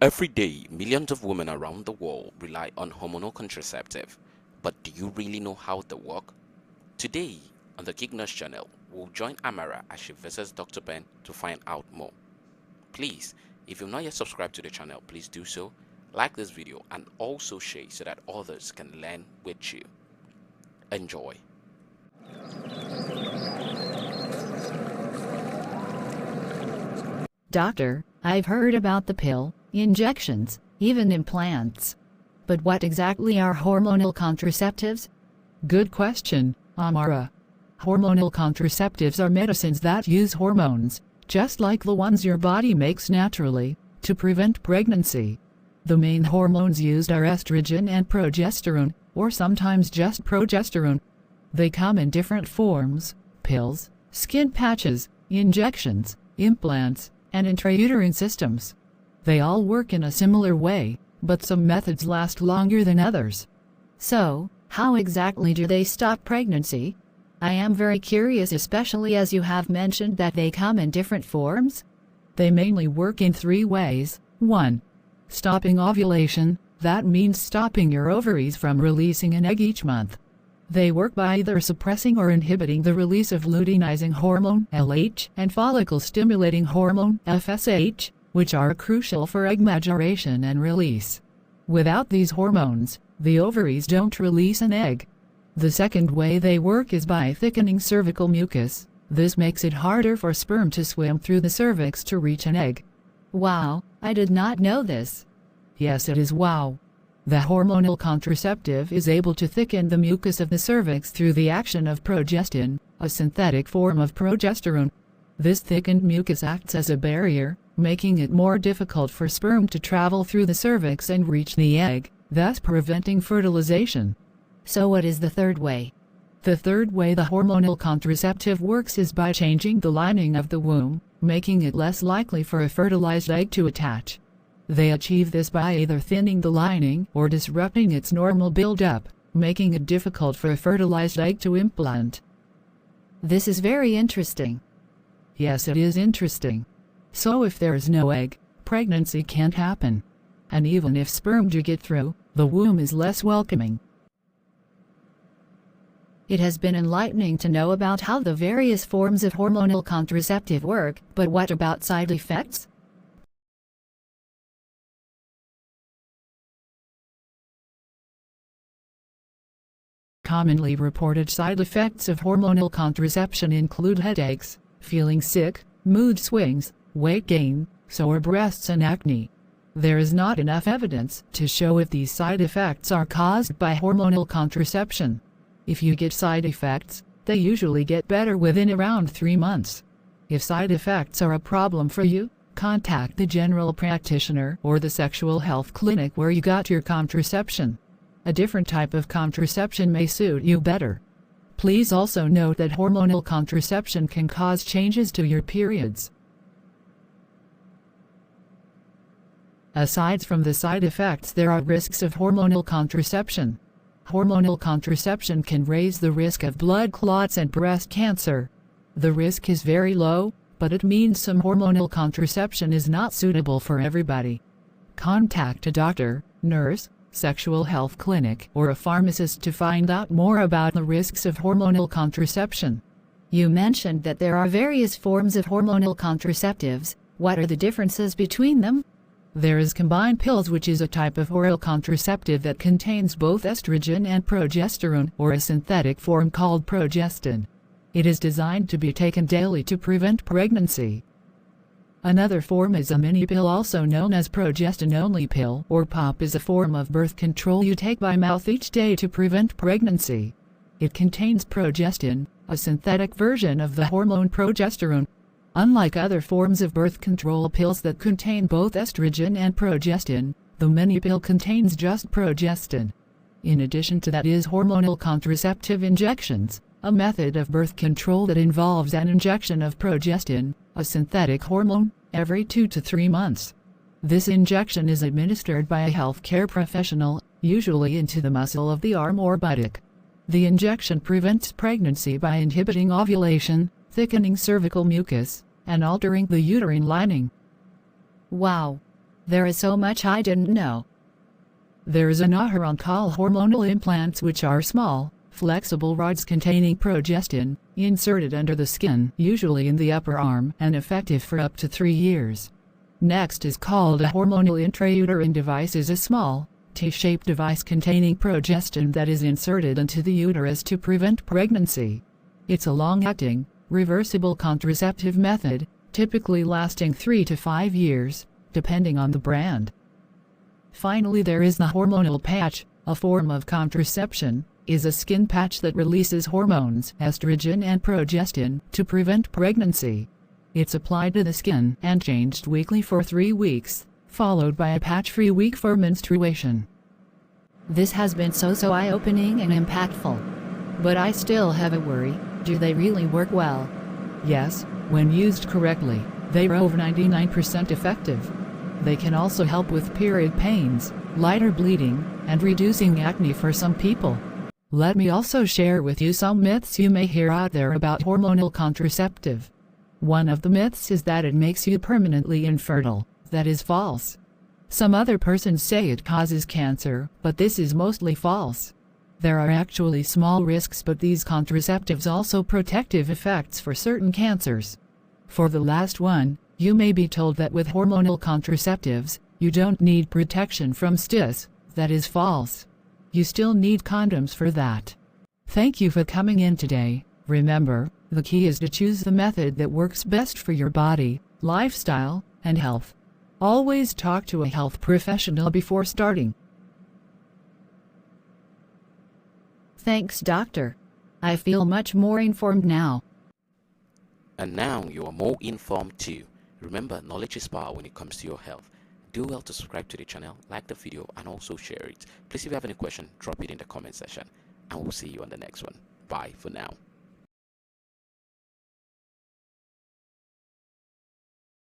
Every day, millions of women around the world rely on hormonal contraceptive. But do you really know how they work? Today, on the Gig Nurse channel, we'll join Amara as she visits Dr. Ben to find out more. Please, if you've not yet subscribed to the channel, please do so. Like this video and also share so that others can learn with you. Enjoy. Doctor, I've heard about the pill, injections, even implants. But what exactly are hormonal contraceptives? Good question, Amara. Hormonal contraceptives are medicines that use hormones, just like the ones your body makes naturally, to prevent pregnancy. The main hormones used are estrogen and progesterone, or sometimes just progesterone. They come in different forms: pills, skin patches, injections, implants, and intrauterine systems. They all work in a similar way, but some methods last longer than others. So, how exactly do they stop pregnancy? I am very curious, especially as you have mentioned that they come in different forms. They mainly work in three ways. 1. Stopping ovulation. That means stopping your ovaries from releasing an egg each month. They work by either suppressing or inhibiting the release of luteinizing hormone LH and follicle-stimulating hormone FSH, which are crucial for egg maturation and release. Without these hormones, the ovaries don't release an egg. The second way they work is by thickening cervical mucus. This makes it harder for sperm to swim through the cervix to reach an egg. Wow, I did not know this. Yes, it is wow. The hormonal contraceptive is able to thicken the mucus of the cervix through the action of progestin, a synthetic form of progesterone. This thickened mucus acts as a barrier, making it more difficult for sperm to travel through the cervix and reach the egg, thus preventing fertilization. So what is the third way? The third way the hormonal contraceptive works is by changing the lining of the womb, making it less likely for a fertilized egg to attach. They achieve this by either thinning the lining or disrupting its normal buildup, making it difficult for a fertilized egg to implant. This is very interesting. Yes, it is interesting. So if there is no egg, pregnancy can't happen. And even if sperm do get through, the womb is less welcoming. It has been enlightening to know about how the various forms of hormonal contraceptive work, but what about side effects? Commonly reported side effects of hormonal contraception include headaches, feeling sick, mood swings, weight gain, sore breasts and acne. There is not enough evidence to show if these side effects are caused by hormonal contraception. If you get side effects, they usually get better within around 3 months. If side effects are a problem for you, contact the general practitioner or the sexual health clinic where you got your contraception. A different type of contraception may suit you better. Please also note that hormonal contraception can cause changes to your periods. Aside from the side effects, there are risks of hormonal contraception. Hormonal contraception can raise the risk of blood clots and breast cancer. The risk is very low, but it means some hormonal contraception is not suitable for everybody. Contact a doctor, nurse, sexual health clinic, or a pharmacist to find out more about the risks of hormonal contraception. You mentioned that there are various forms of hormonal contraceptives. What are the differences between them? There is combined pills, which is a type of oral contraceptive that contains both estrogen and progesterone, or a synthetic form called progestin. It is designed to be taken daily to prevent pregnancy. Another form is a mini pill, also known as progestin-only pill, or POP, is a form of birth control you take by mouth each day to prevent pregnancy. It contains progestin, a synthetic version of the hormone progesterone. Unlike other forms of birth control pills that contain both estrogen and progestin, the mini pill contains just progestin. In addition to that is hormonal contraceptive injections, a method of birth control that involves an injection of progestin, a synthetic hormone, every 2 to 3 months. This injection is administered by a healthcare professional, usually into the muscle of the arm or buttock. The injection prevents pregnancy by inhibiting ovulation, thickening cervical mucus, and altering the uterine lining. Wow! There is so much I didn't know. There is an on called hormonal implants, which are small, flexible rods containing progestin, inserted under the skin, usually in the upper arm, and effective for up to 3 years. Next is called a hormonal intrauterine device, is a small, T-shaped device containing progestin that is inserted into the uterus to prevent pregnancy. It's a long-acting, reversible contraceptive method, typically lasting 3 to 5 years, depending on the brand. Finally, there is the hormonal patch, a form of contraception, is a skin patch that releases hormones, estrogen and progestin, to prevent pregnancy. It's applied to the skin and changed weekly for 3 weeks, followed by a patch-free week for menstruation. This has been so eye-opening and impactful. But I still have a worry, do they really work well? Yes, when used correctly, they are over 99% effective. They can also help with period pains, lighter bleeding, and reducing acne for some people. Let me also share with you some myths you may hear out there about hormonal contraceptive. One of the myths is that it makes you permanently infertile. That is false. Some other persons say it causes cancer, but this is mostly false. There are actually small risks, but these contraceptives also protective effects for certain cancers. For the last one, you may be told that with hormonal contraceptives, you don't need protection from STIs. That is false. You still need condoms for that. Thank you for coming in today. Remember, the key is to choose the method that works best for your body, lifestyle, and health. Always talk to a health professional before starting. Thanks, doctor. I feel much more informed now. And now you are more informed too. Remember, knowledge is power when it comes to your health. Do well to subscribe to the channel, like the video, and also share it. Please, if you have any question, drop it in the comment section. And we'll see you on the next one. Bye for now.